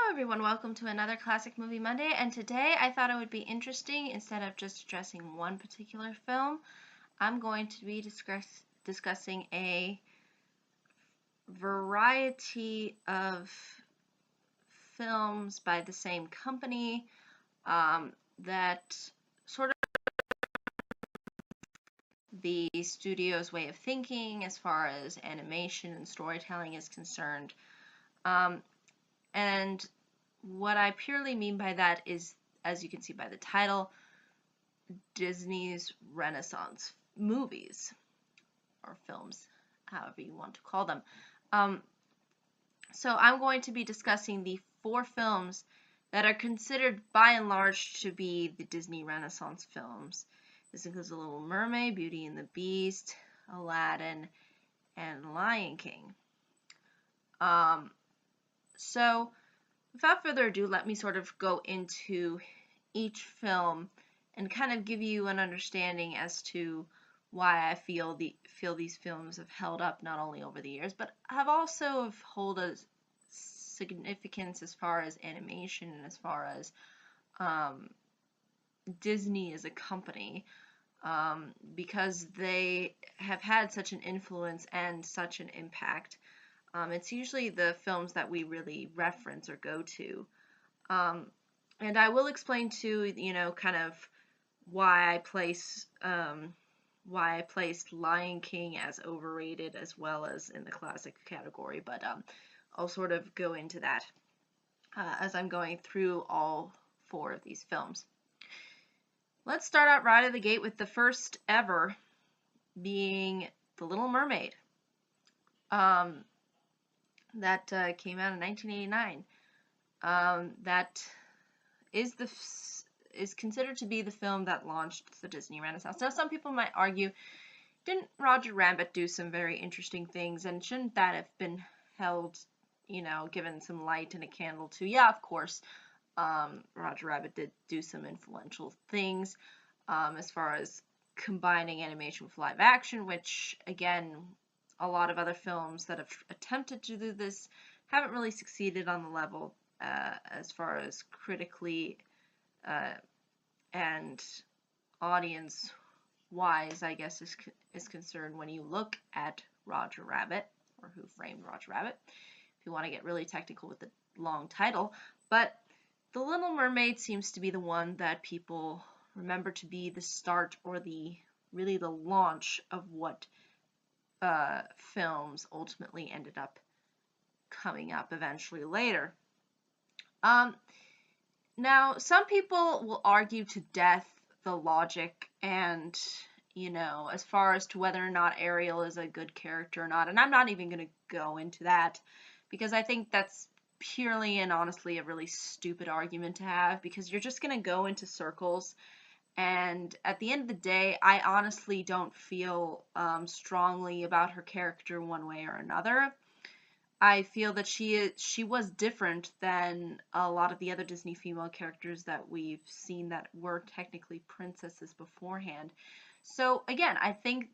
everyone, welcome to another Classic Movie Monday, and today I thought it would be interesting, instead of just addressing one particular film, I'm going to be discussing a variety of films by the same company that sort of the studio's way of thinking as far as animation and storytelling is concerned. And what I purely mean by that is, as you can see by the title, Disney's Renaissance movies, or films, however you want to call them. So I'm going to be discussing the 4 films that are considered by and large to be the Disney Renaissance films. This includes The Little Mermaid, Beauty and the Beast, Aladdin, and Lion King. So without further ado, let me sort of go into each film and kind of give you an understanding as to why I feel these films have held up not only over the years, but have also hold a significance as far as animation and as far as Disney as a company, because they have had such an influence and such an impact. It's usually the films that we really reference or go to. And I will explain too, kind of why I placed Lion King as overrated as well as in the classic category, but I'll sort of go into that as I'm going through all 4 of these films. Let's start out right out of the gate with the first ever being The Little Mermaid. That came out in 1989. That is considered to be the film that launched the Disney Renaissance. Now, some people might argue, didn't Roger Rabbit do some very interesting things, and shouldn't that have been held, given some light and a candle to? Yeah, of course, Roger Rabbit did do some influential things as far as combining animation with live action, which, again, a lot of other films that have attempted to do this haven't really succeeded on the level as far as critically and audience-wise, I guess, is concerned when you look at Roger Rabbit, or Who Framed Roger Rabbit, if you want to get really technical with the long title. But The Little Mermaid seems to be the one that people remember to be the start, or really the launch of what films ultimately ended up coming up eventually later. Now, some people will argue to death the logic and, as far as to whether or not Ariel is a good character or not, and I'm not even going to go into that, because I think that's purely and honestly a really stupid argument to have, because you're just going to go into circles. And at the end of the day, I honestly don't feel strongly about her character one way or another. I feel that she was different than a lot of the other Disney female characters that we've seen that were technically princesses beforehand. So again, I think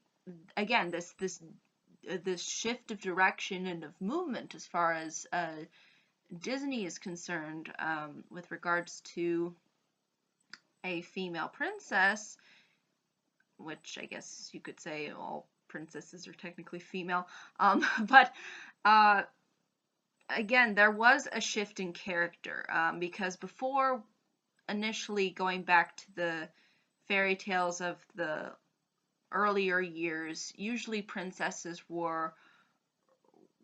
this shift of direction and of movement as far as Disney is concerned, with regards to a female princess, which I guess you could say all princesses are technically female, but again, there was a shift in character, because before initially going back to the fairy tales of the earlier years, usually princesses were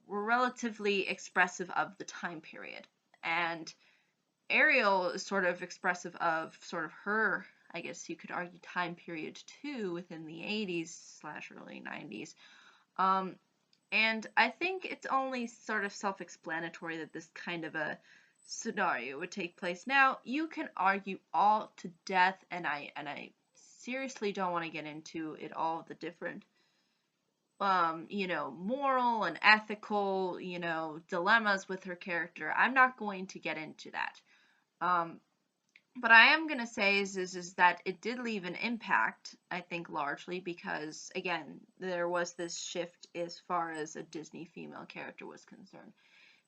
relatively expressive of the time period, and Ariel is sort of expressive of sort of her, I guess you could argue, time period too, within the 80s/early 90s. And I think it's only sort of self-explanatory that this kind of a scenario would take place. Now, you can argue all to death, and I seriously don't want to get into it, all the different moral and ethical, dilemmas with her character. I'm not going to get into that. But I am going to say is that it did leave an impact, I think, largely because, again, there was this shift as far as a Disney female character was concerned.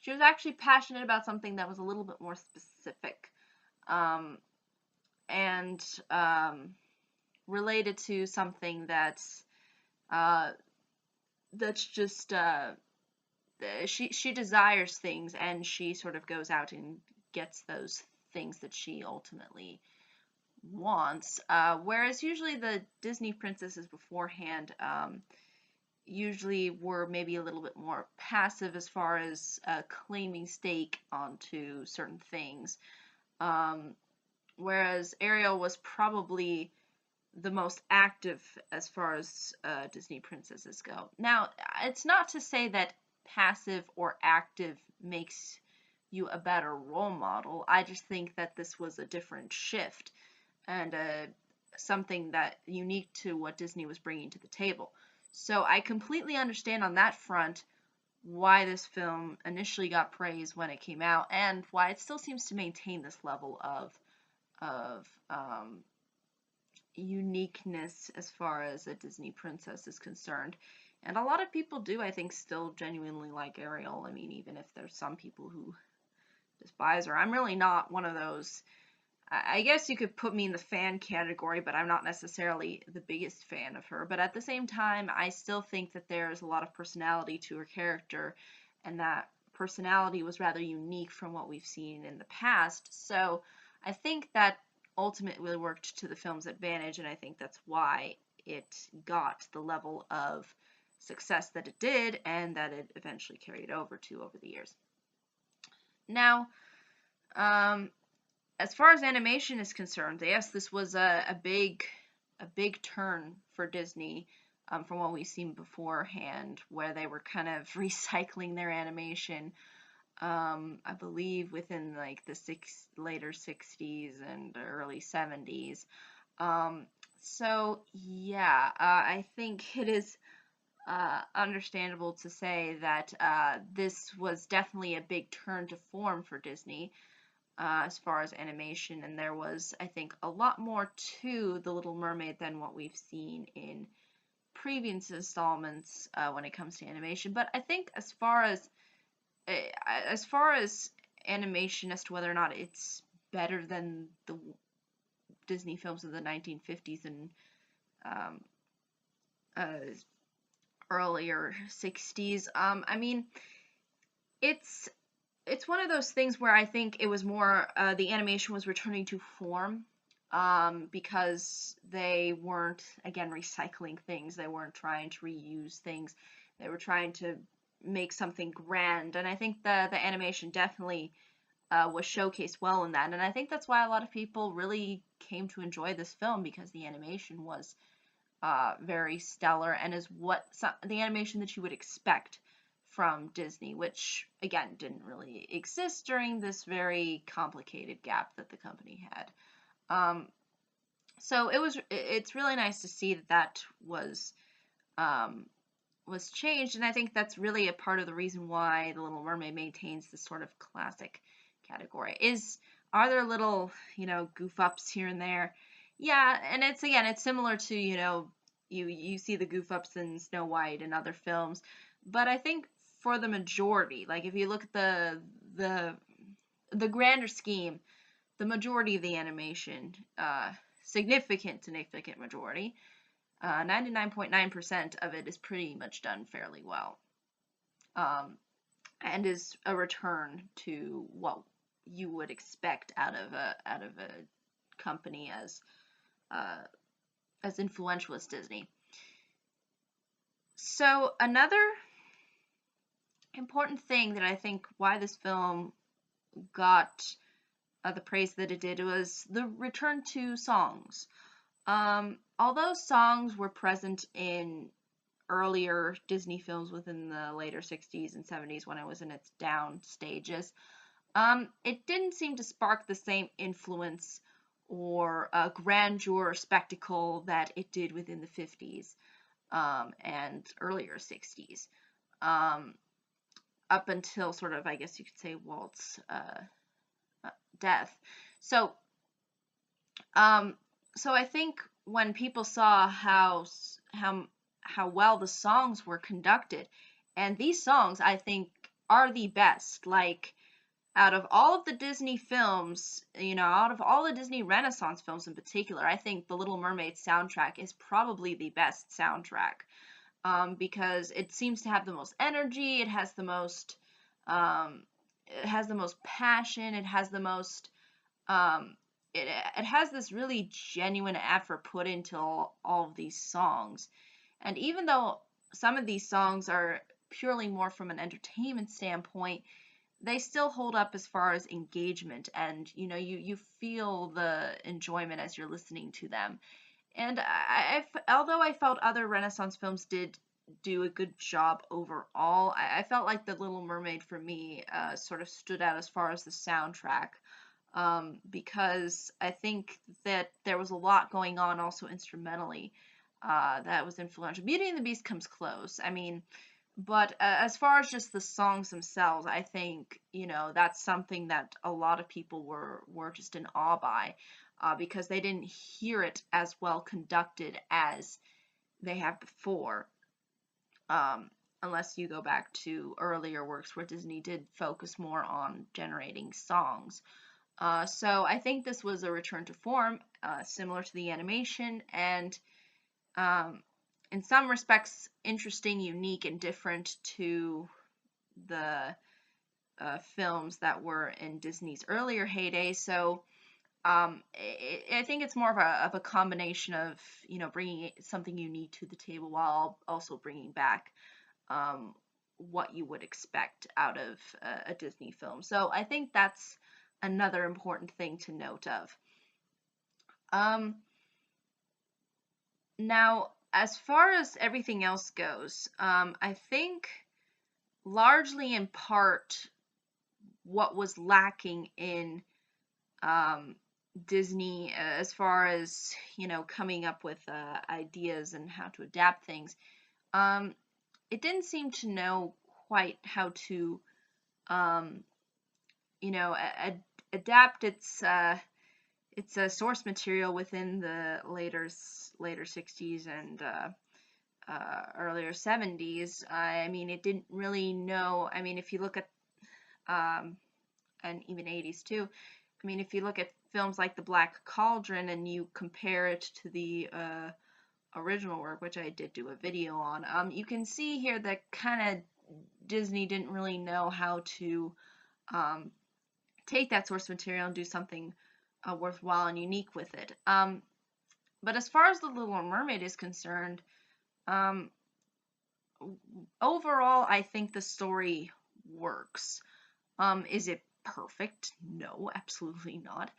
She was actually passionate about something that was a little bit more specific, um, and related to something uh, that's just she desires things, and she sort of goes out and gets those things that she ultimately wants. Whereas usually the Disney princesses beforehand usually were maybe a little bit more passive as far as claiming stake onto certain things. Um, Whereas Ariel was probably the most active as far as Disney princesses go. Now, it's not to say that passive or active makes you a better role model. I just think that this was a different shift and something that unique to what Disney was bringing to the table. So I completely understand on that front why this film initially got praise when it came out, and why it still seems to maintain this level of uniqueness as far as a Disney princess is concerned. And a lot of people do, I think, still genuinely like Ariel. I mean, even if there's some people who despise her. I'm really not one of those. I guess you could put me in the fan category, but I'm not necessarily the biggest fan of her. But at the same time, I still think that there's a lot of personality to her character, and that personality was rather unique from what we've seen in the past. So I think that ultimately worked to the film's advantage, and I think that's why it got the level of success that it did, and that it eventually carried over the years. Now, as far as animation is concerned, yes, this was a big turn for Disney from what we've seen beforehand, where they were kind of recycling their animation. I believe within like the later 60s and early 70s. So yeah, I think it is understandable to say that this was definitely a big turn to form for Disney as far as animation, and there was, I think, a lot more to The Little Mermaid than what we've seen in previous installments when it comes to animation. But I think as far as animation, as to whether or not it's better than the Disney films of the 1950s and um, uh, earlier 60s, I mean, it's one of those things where I think it was more the animation was returning to form, because they weren't, again, recycling things. They weren't trying to reuse things. They were trying to make something grand, and I think the animation definitely was showcased well in that. And I think that's why a lot of people really came to enjoy this film, because the animation was very stellar, and is the animation that you would expect from Disney, which again didn't really exist during this very complicated gap that the company had. So it's really nice to see that um, was changed, and I think that's really a part of the reason why The Little Mermaid maintains this sort of classic category. Are there little, goof ups here and there? Yeah, and it's similar to, you see the goof ups in Snow White and other films, but I think for the majority, like if you look at the grander scheme, the majority of the animation, significant majority, 99.9% of it is pretty much done fairly well, and is a return to what you would expect out of a company as influential as Disney. So another important thing that I think why this film got the praise that it did was the return to songs. Although songs were present in earlier Disney films within the later 60s and 70s when it was in its down stages, it didn't seem to spark the same influence or grandeur or spectacle that it did within the 50s and earlier 60s, up until sort of, I guess you could say, Walt's death. So I think when people saw how well the songs were conducted, and these songs, I think, are the best. Like, out of all of the Disney films, out of all the Disney Renaissance films in particular, I think the Little Mermaid soundtrack is probably the best soundtrack, because it seems to have the most energy, um, it has the most passion, it has the most, um, it has this really genuine effort put into all of these songs. And even though some of these songs are purely more from an entertainment standpoint, they still hold up as far as engagement, and you feel the enjoyment as you're listening to them. And although I felt other Renaissance films did do a good job overall, I felt like The Little Mermaid for me sort of stood out as far as the soundtrack, because I think that there was a lot going on also instrumentally that was influential. Beauty and the Beast comes close. I mean, but as far as just the songs themselves, I think that's something that a lot of people were just in awe by, because they didn't hear it as well conducted as they have before. Um, Unless you go back to earlier works where Disney did focus more on generating songs. So I think this was a return to form, similar to the animation, and um, in some respects interesting, unique, and different to the films that were in Disney's earlier heyday. So I think it's more of a combination of bringing something unique to the table while also bringing back um, what you would expect out of a Disney film. So I think that's another important thing to note of. Um, Now, as far as everything else goes, I think largely in part what was lacking in um, Disney, as far as coming up with ideas and how to adapt things, um, it didn't seem to know quite how to um, adapt its source material within the later 60s and earlier 70s. I mean, it didn't really know. I mean, if you look at um, and even 80s too. I mean, if you look at films like The Black Cauldron and you compare it to the original work, which I did do a video on, you can see here that kind of Disney didn't really know how to um, take that source material and do something worthwhile and unique with it. But as far as The Little Mermaid is concerned, um, overall, I think the story works. Is it perfect? No, absolutely not.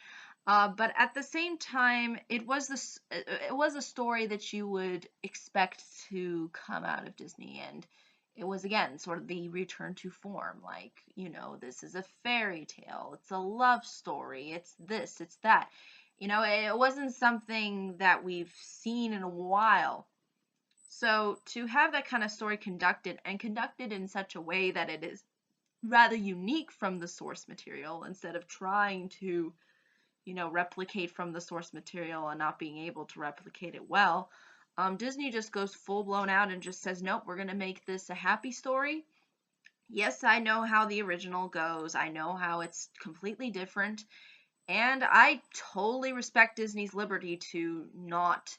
But at the same time, it was a story that you would expect to come out of Disney, and it was again sort of the return to form. Like, this is a fairy tale, it's a love story, it's this, it's that. It wasn't something that we've seen in a while. So to have that kind of story conducted, and conducted in such a way that it is rather unique from the source material, instead of trying to replicate from the source material and not being able to replicate it well, Disney just goes full blown out and just says, nope, we're going to make this a happy story. Yes, I know how the original goes, I know how it's completely different, and I totally respect Disney's liberty to not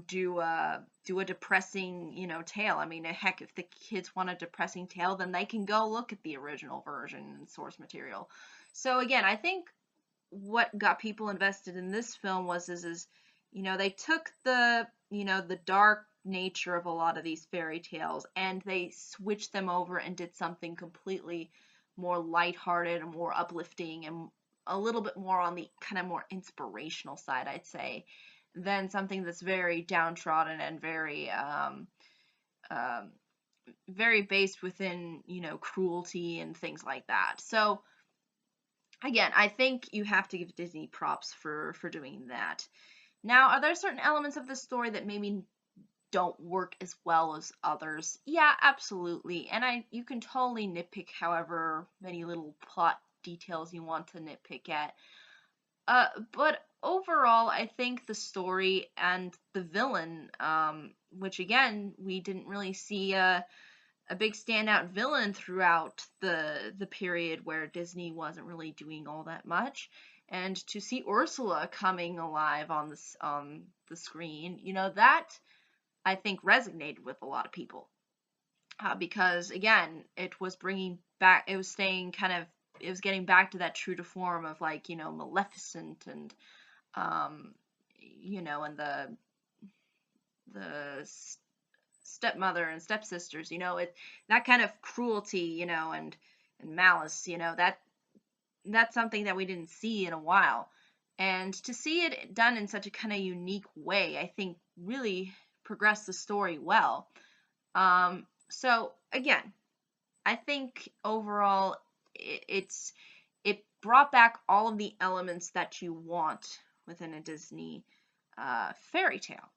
do a depressing tale. I mean, heck, if the kids want a depressing tale, then they can go look at the original version and source material. So again, I think what got people invested in this film is they took the dark nature of a lot of these fairy tales and they switched them over and did something completely more lighthearted and more uplifting and a little bit more on the kind of more inspirational side, I'd say, than something that's very downtrodden and um, very based within cruelty and things like that. So again, I think you have to give Disney props for doing that. Now, are there certain elements of the story that maybe don't work as well as others? Yeah, absolutely. And you can totally nitpick however many little plot details you want to nitpick at. But overall, I think the story and the villain, which again, we didn't really see a big standout villain throughout the period where Disney wasn't really doing all that much. And to see Ursula coming alive on the screen, that I think resonated with a lot of people, because again, it was bringing back, it was staying kind of, it was getting back to that true to form of like, Maleficent and and the stepmother and stepsisters, that kind of cruelty, and malice, that's something that we didn't see in a while. And to see it done in such a kind of unique way, I think really progressed the story well. So again, I think overall it brought back all of the elements that you want within a Disney fairy tale.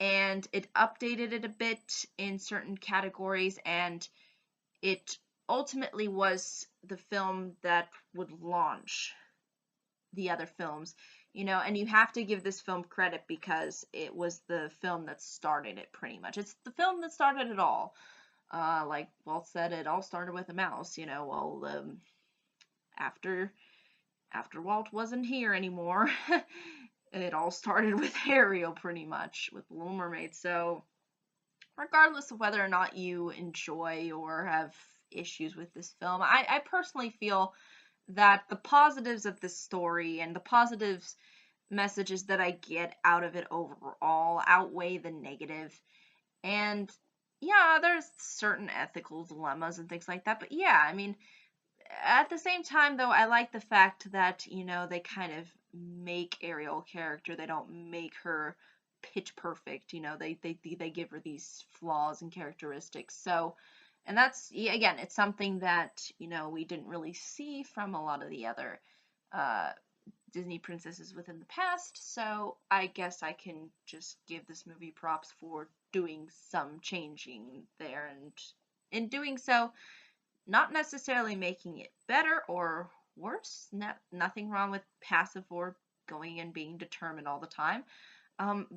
And it updated it a bit in certain categories, and it ultimately was the film that would launch the other films, and you have to give this film credit because it was the film that started it pretty much. It's the film that started it all. Like Walt said, it all started with a mouse, after Walt wasn't here anymore, it all started with Ariel pretty much, with Little Mermaid. So regardless of whether or not you enjoy or have issues with this film, I personally feel that the positives of this story and the positives messages that I get out of it overall outweigh the negative. And yeah, there's certain ethical dilemmas and things like that, but yeah, I mean, at the same time though, I like the fact that, they kind of make Ariel character, they don't make her pitch perfect, they give her these flaws and characteristics. So, and that's, again, it's something that, we didn't really see from a lot of the other Disney princesses within the past. So I guess I can just give this movie props for doing some changing there, and in doing so, not necessarily making it better or worse. Nothing wrong with passive or going and being determined all the time,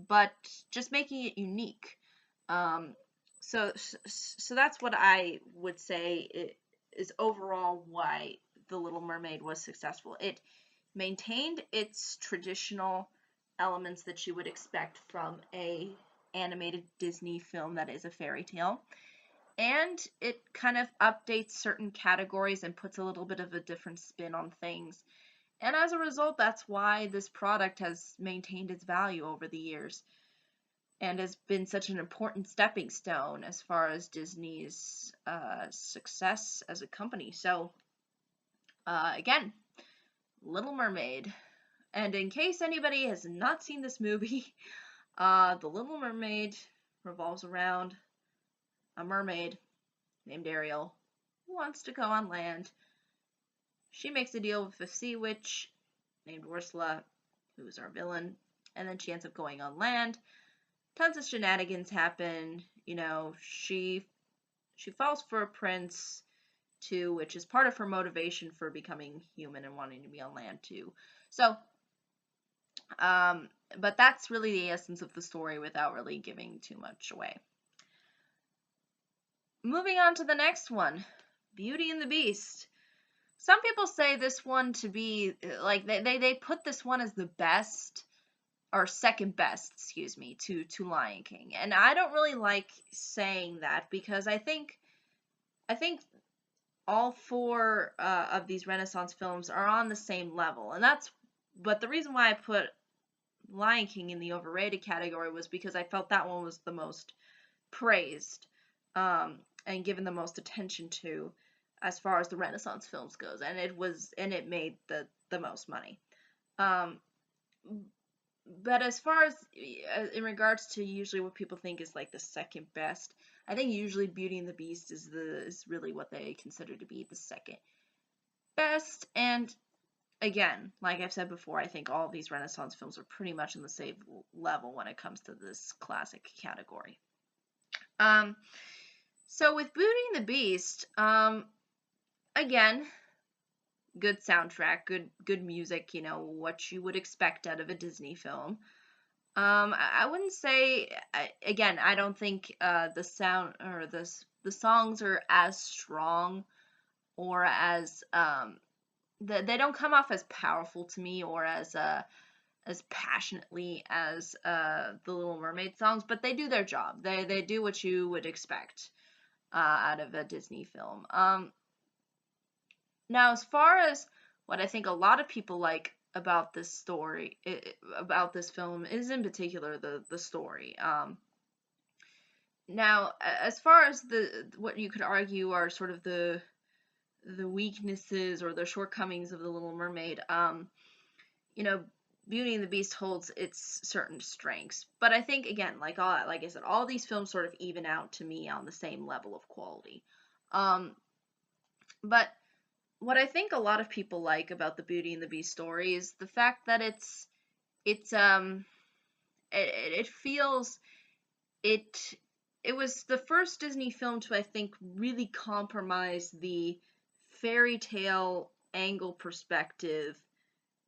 but just making it unique. So that's what I would say is overall why The Little Mermaid was successful. It maintained its traditional elements that you would expect from a animated Disney film that is a fairy tale, and it kind of updates certain categories and puts a little bit of a different spin on things. And as a result, that's why this product has maintained its value over the years and has been such an important stepping stone as far as Disney's success as a company. So, again, Little Mermaid. And in case anybody has not seen this movie, The Little Mermaid revolves around a mermaid named Ariel who wants to go on land. She makes a deal with a sea witch named Ursula, who's our villain, and then she ends up going on land. Tons of shenanigans happen. She falls for a prince too, which is part of her motivation for becoming human and wanting to be on land too. So, but that's really the essence of the story without really giving too much away. Moving on to the next one, Beauty and the Beast. Some people say this one to be, like, they put this one as the best, or second best, excuse me, to Lion King. And I don't really like saying that, because I think all four of these Renaissance films are on the same level. But the reason why I put Lion King in the overrated category was because I felt that one was the most praised, and given the most attention to as far as the Renaissance films goes, and it made the most money. But as far as in regards to usually what people think is like the second best, I think usually Beauty and the Beast is really what they consider to be the second best. And again, like I've said before, I think all of these Renaissance films are pretty much on the same level when it comes to this classic category. So with Beauty and the Beast, again, good soundtrack, good music, what you would expect out of a Disney film. I wouldn't say. Again, I don't think the sound or the songs are as strong or as they don't come off as powerful to me or as passionately as the Little Mermaid songs, but they do their job. They do what you would expect out of a Disney film. Now, as far as what I think a lot of people like about this story, about this film, is in particular the story. Now, as far as the what you could argue are sort of the weaknesses or the shortcomings of the Little Mermaid, you know, Beauty and the Beast holds its certain strengths, but I think again, like I said, all these films sort of even out to me on the same level of quality. Um, but what I think a lot of people like about the Beauty and the Beast story is the fact that it's it feels it it was the first Disney film to, I think, really compromise the fairy tale angle perspective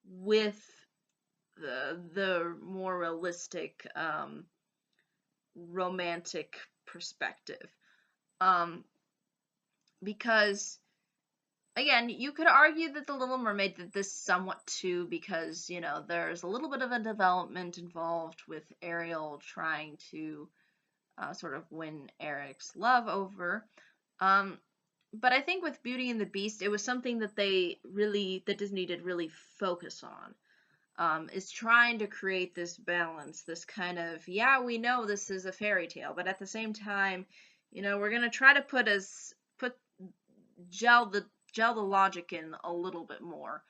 with the more realistic romantic perspective. Um, because again, you could argue that the Little Mermaid did this somewhat too, because there's a little bit of a development involved with Ariel trying to sort of win Eric's love over. Um, but I think with Beauty and the Beast, it was something that that Disney did really focus on. Is trying to create this balance, this kind of, yeah, we know this is a fairy tale, but at the same time, we're gonna try to put gel the logic in a little bit more.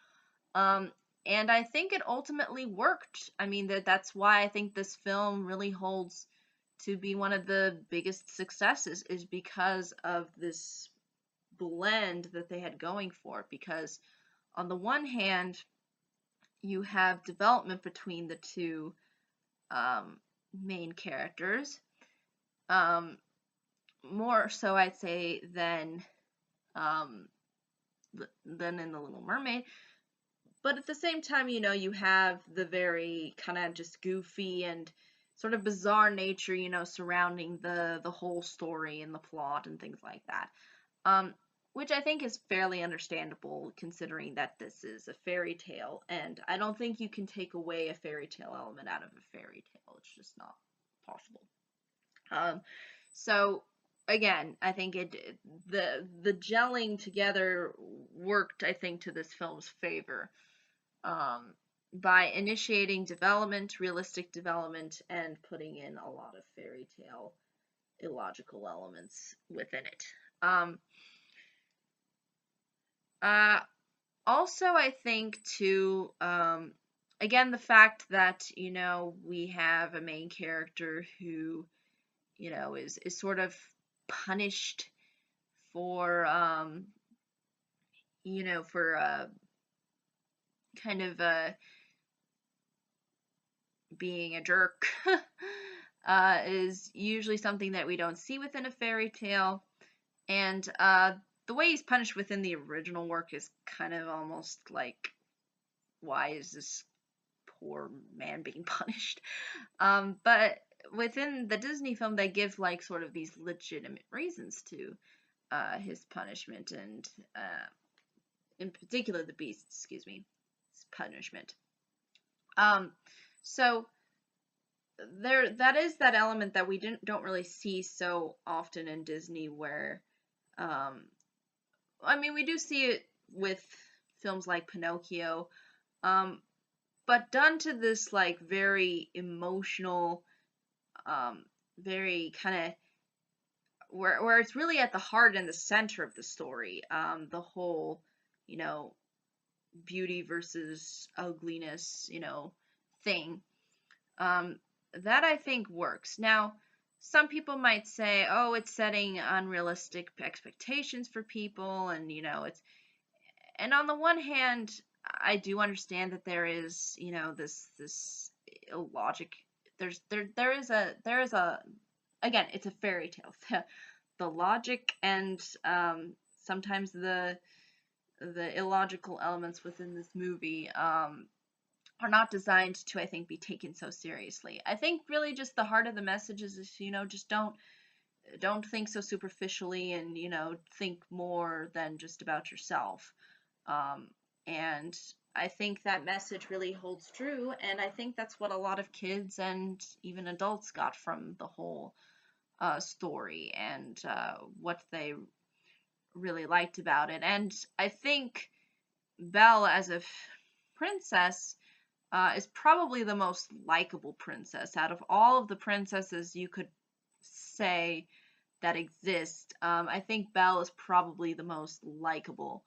Um, and I think it ultimately worked. I mean, that's why I think this film really holds to be one of the biggest successes, is because of this blend that they had going for it. Because on the one hand, you have development between the two main characters, um, more so I'd say um, than in the Little Mermaid. But at the same time, you have the very kind of just goofy and sort of bizarre nature, surrounding the whole story and the plot and things like that. Which I think is fairly understandable considering that this is a fairy tale, and I don't think you can take away a fairy tale element out of a fairy tale. It's just not possible. So again, I think the gelling together worked, I think, to this film's favor, um, by initiating development, realistic development, and putting in a lot of fairy tale illogical elements within it. Uh, Also, I think too, again, the fact that we have a main character who is sort of punished for for kind of being a jerk, is usually something that we don't see within a fairy tale. And the way he's punished within the original work is kind of almost like, why is this poor man being punished? But within the Disney film, they give like sort of these legitimate reasons to his punishment, and in particular the Beast, excuse me, his punishment. So that is that element that we don't really see so often in Disney, where I mean, we do see it with films like Pinocchio, but done to this like very emotional, very kind of where it's really at the heart and the center of the story. The whole, you know, beauty versus ugliness, thing. Um, that I think works. Now, some people might say, "Oh, it's setting unrealistic expectations for people," and it's. And on the one hand, I do understand that there is, this illogic. There is a again, it's a fairy tale. The logic and sometimes the illogical elements within this movie are not designed to, I think, be taken so seriously. I think really just the heart of the message is, just don't think so superficially, and think more than just about yourself. And I think that message really holds true, and I think that's what a lot of kids and even adults got from the whole story, and what they really liked about it. And I think Belle as a princess is probably the most likable princess out of all of the princesses you could say that exist. I think Belle is probably the most likable.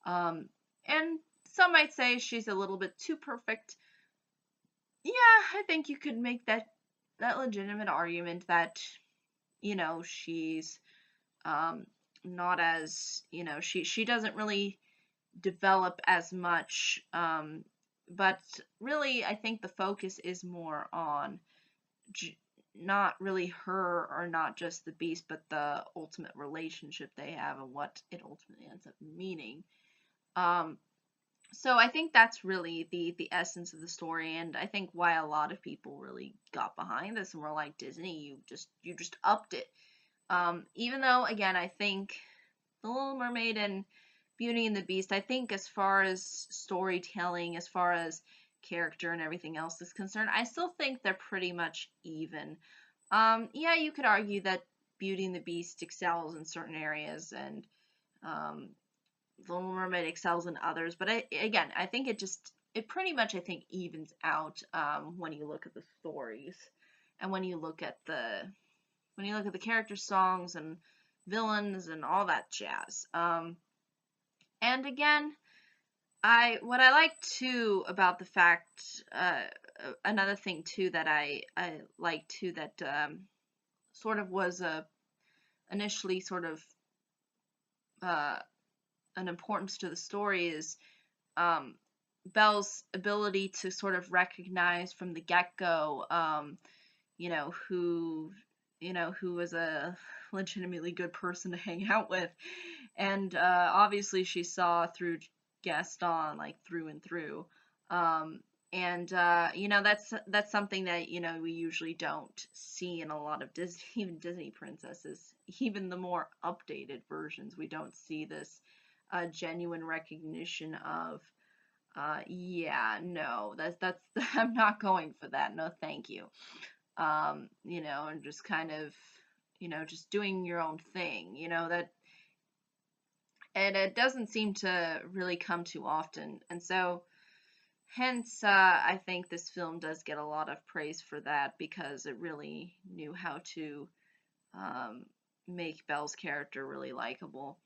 And some might say she's a little bit too perfect. Yeah, I think you could make that legitimate argument that she's not as she doesn't really develop as much. But really, I think the focus is more on not really her, or not just the beast, but the ultimate relationship they have and what it ultimately ends up meaning. So I think that's really the essence of the story, and I think why a lot of people really got behind this and were like, Disney, you just upped it. Even though, again, I think The Little Mermaid and Beauty and the Beast, I think as far as storytelling, as far as character and everything else is concerned, I still think they're pretty much even. Yeah, you could argue that Beauty and the Beast excels in certain areas, and The Little Mermaid excels in others, but again, I think it pretty much, I think, evens out when you look at the stories, and when you look at the character songs and villains and all that jazz. And again, what I like too about the fact, another thing too that I like too, that sort of was initially sort of uh, an importance to the story, is Belle's ability to sort of recognize from the get-go, who who was a legitimately good person to hang out with, and obviously she saw through Gaston, like through and through. And that's something that we usually don't see in a lot of Disney, even Disney princesses, even the more updated versions. We don't see this genuine recognition of, yeah, no, that's I'm not going for that. No, thank you. And just kind of, just doing your own thing. And it doesn't seem to really come too often, and so hence, I think this film does get a lot of praise for that, because it really knew how to make Belle's character really likable,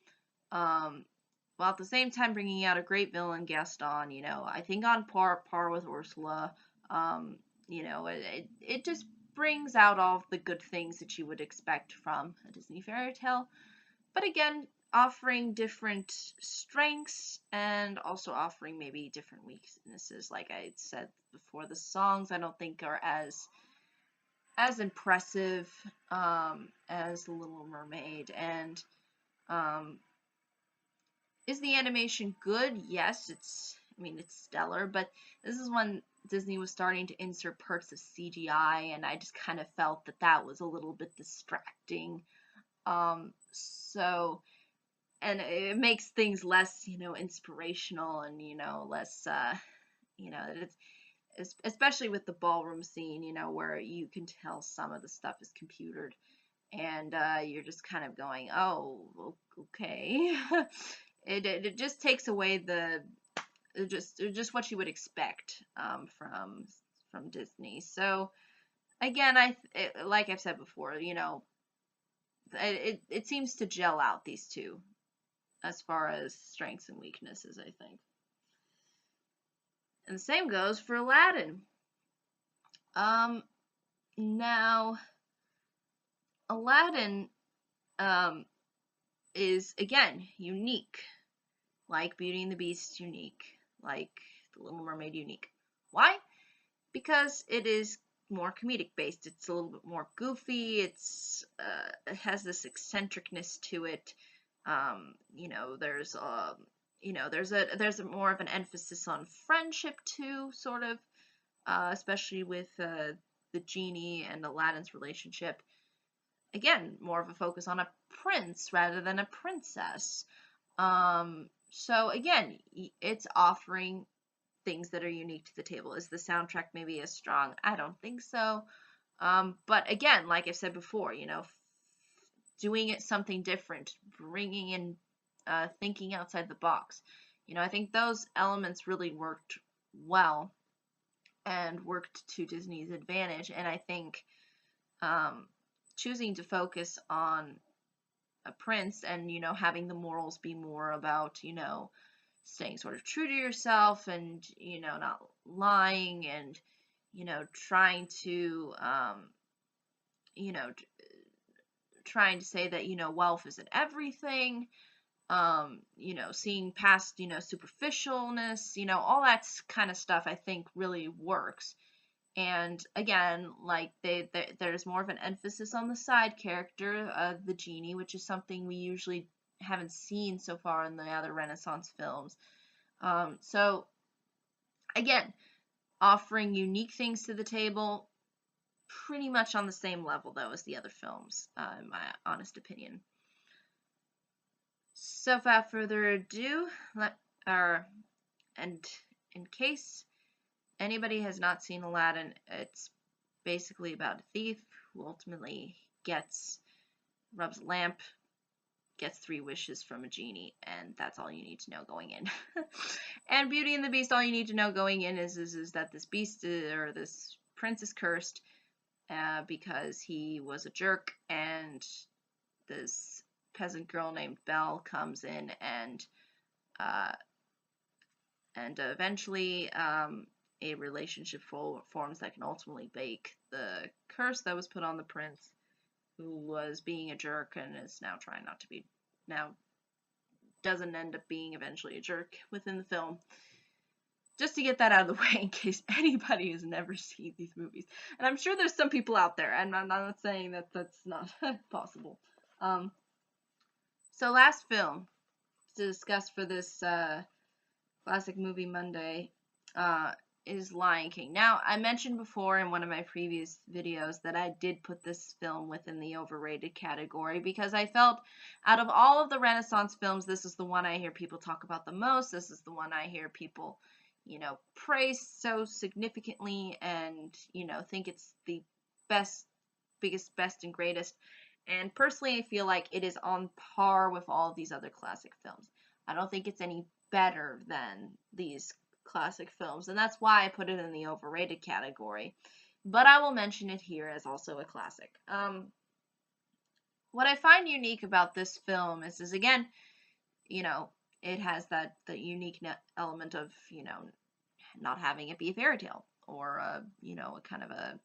while at the same time bringing out a great villain, Gaston. I think on par with Ursula. It just brings out all of the good things that you would expect from a Disney fairy tale. But again, offering different strengths, and also offering maybe different weaknesses. Like I said before, the songs I don't think are as impressive as The Little Mermaid. And is the animation good? Yes, it's stellar, but this is when Disney was starting to insert parts of CGI, and I just kind of felt that was a little bit distracting. So, and it makes things less, inspirational, and, less, it's, especially with the ballroom scene, where you can tell some of the stuff is computered, and you're just kind of going, oh, okay. It just takes away just what you would expect from Disney. So again, like I've said before, it seems to gel out these two as far as strengths and weaknesses, I think. And the same goes for Aladdin. Now Aladdin is again unique, like Beauty and the Beast unique, like The Little Mermaid unique. Why? Because it is more comedic based. It's a little bit more goofy. It has this eccentricness to it. There's there's a more of an emphasis on friendship too, sort of. especially with the genie and Aladdin's relationship. Again, more of a focus on a prince rather than a princess. So again, it's offering things that are unique to the table. Is the soundtrack maybe as strong? I don't think so. But again, like I've said before, doing it something different, bringing in, thinking outside the box. I think those elements really worked well and worked to Disney's advantage. And I think choosing to focus on a prince and, having the morals be more about, staying sort of true to yourself and, not lying and, trying to, you know, trying to say that, wealth isn't everything, seeing past, superficialness, all that kind of stuff I think really works. And again, like there's more of an emphasis on the side character of the genie, which is something we usually haven't seen so far in the other Renaissance films. So again, offering unique things to the table, pretty much on the same level though as the other films, in my honest opinion. So without further ado, and in case anybody has not seen Aladdin, it's basically about a thief who ultimately rubs a lamp, gets 3 wishes from a genie, and that's all you need to know going in. And Beauty and the Beast, all you need to know going in is that this beast, or this prince, is cursed because he was a jerk, and this peasant girl named Belle comes in and eventually a relationship forms that can ultimately break the curse that was put on the prince, who was being a jerk and is now trying not to be, now doesn't end up being eventually a jerk within the film. Just to get that out of the way in case anybody has never seen these movies. And I'm sure there's some people out there, and I'm not saying that that's not possible. So last film to discuss for this Classic Movie Monday is Lion King. Now, I mentioned before in one of my previous videos that I did put this film within the overrated category because I felt out of all of the Renaissance films, this is the one I hear people talk about the most. This is the one I hear people, praise so significantly and, think it's the best, biggest, best, and greatest. And personally, I feel like it is on par with all of these other classic films. I don't think it's any better than these classic films, and that's why I put it in the overrated category. But I will mention it here as also a classic. What I find unique about this film is again, it has the unique element of, not having it be a fairy tale or a kind of a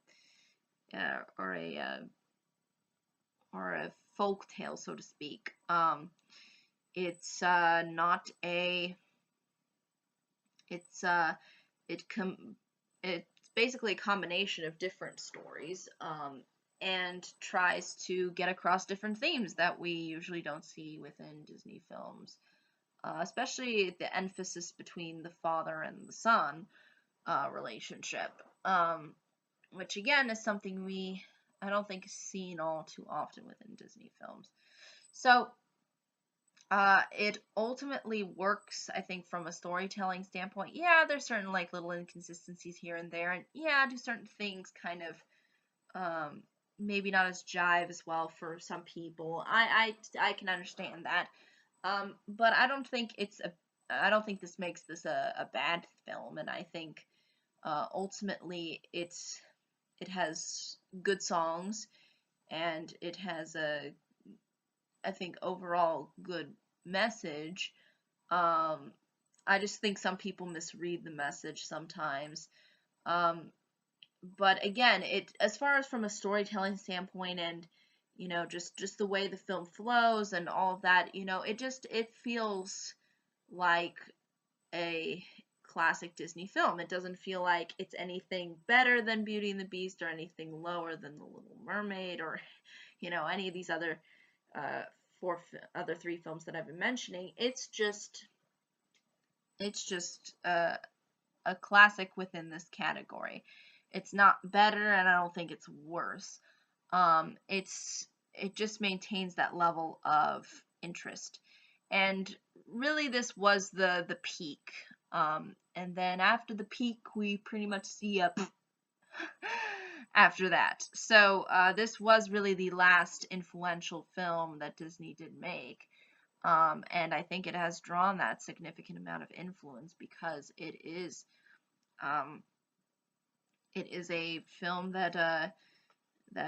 or a folk tale, so to speak. It's not a. It's basically a combination of different stories, and tries to get across different themes that we usually don't see within Disney films, especially the emphasis between the father and the son relationship, which again is something I don't think is seen all too often within Disney films. So it ultimately works, I think, from a storytelling standpoint. Yeah, there's certain like little inconsistencies here and there, and yeah, do certain things kind of maybe not as jive as well for some people. I can understand that, but I don't think this makes this a bad film, and I think ultimately it has good songs, and it has I think overall good message. I just think some people misread the message sometimes. But again, as far as from a storytelling standpoint and just the way the film flows and all of that, it feels like a classic Disney film. It doesn't feel like it's anything better than Beauty and the Beast or anything lower than The Little Mermaid or any of these other other 3 films that I've been mentioning. It's just a classic within this category. It's not better, and I don't think it's worse. It just maintains that level of interest, and really this was the peak. And then after the peak, we pretty much see a after that. So this was really the last influential film that Disney did make. And I think it has drawn that significant amount of influence because um, it is a film that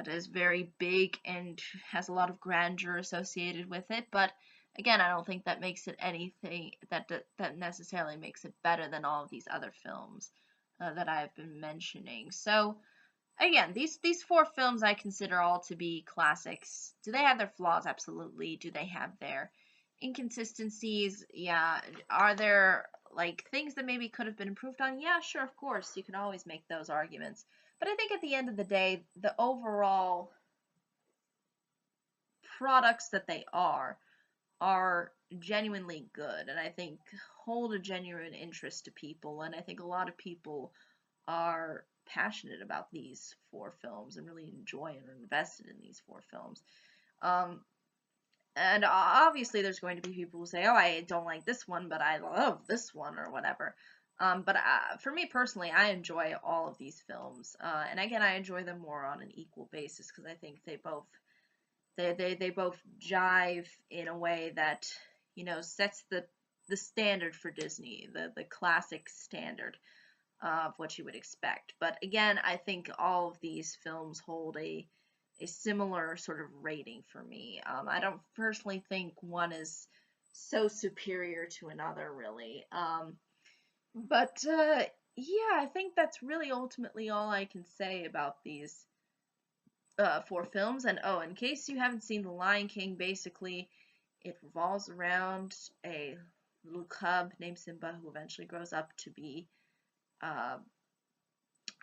is very big and has a lot of grandeur associated with it. But again, I don't think that makes it anything that necessarily makes it better than all of these other films that I've been mentioning. So again, these four films I consider all to be classics. Do they have their flaws? Absolutely. Do they have their inconsistencies? Yeah. Are there like things that maybe could have been improved on? Yeah, sure, of course. You can always make those arguments. But I think at the end of the day, the overall products that they are genuinely good, and I think hold a genuine interest to people, and I think a lot of people are passionate about these four films and really enjoy and are invested in these four films. Um, and obviously, there's going to be people who say, "Oh, I don't like this one, but I love this one," or whatever. But for me personally, I enjoy all of these films, and again, I enjoy them more on an equal basis because I think they both jive in a way that sets the standard for Disney, the classic standard of what you would expect. But again, I think all of these films hold a similar sort of rating for me. I don't personally think one is so superior to another, really. But yeah, I think that's really ultimately all I can say about these four films. And oh, in case you haven't seen The Lion King, basically it revolves around a little cub named Simba who eventually grows up to be uh,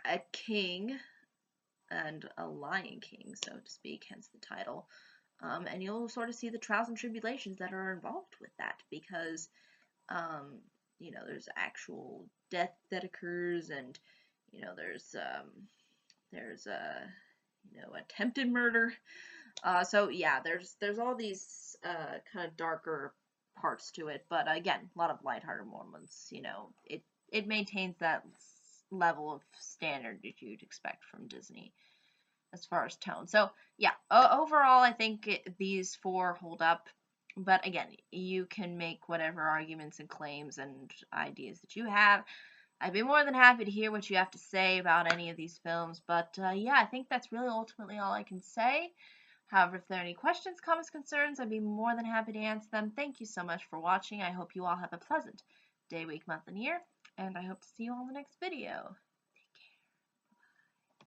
a king and a lion king, so to speak, hence the title. And you'll sort of see the trials and tribulations that are involved with that because, um, there's actual death that occurs, and there's attempted murder. So yeah, there's all these kind of darker parts to it, but again, a lot of lighthearted moments. It maintains that level of standard that you'd expect from Disney as far as tone. So yeah, overall, I think these four hold up. But again, you can make whatever arguments and claims and ideas that you have. I'd be more than happy to hear what you have to say about any of these films. But yeah, I think that's really ultimately all I can say. However, if there are any questions, comments, concerns, I'd be more than happy to answer them. Thank you so much for watching. I hope you all have a pleasant day, week, month, and year. And I hope to see you all in the next video.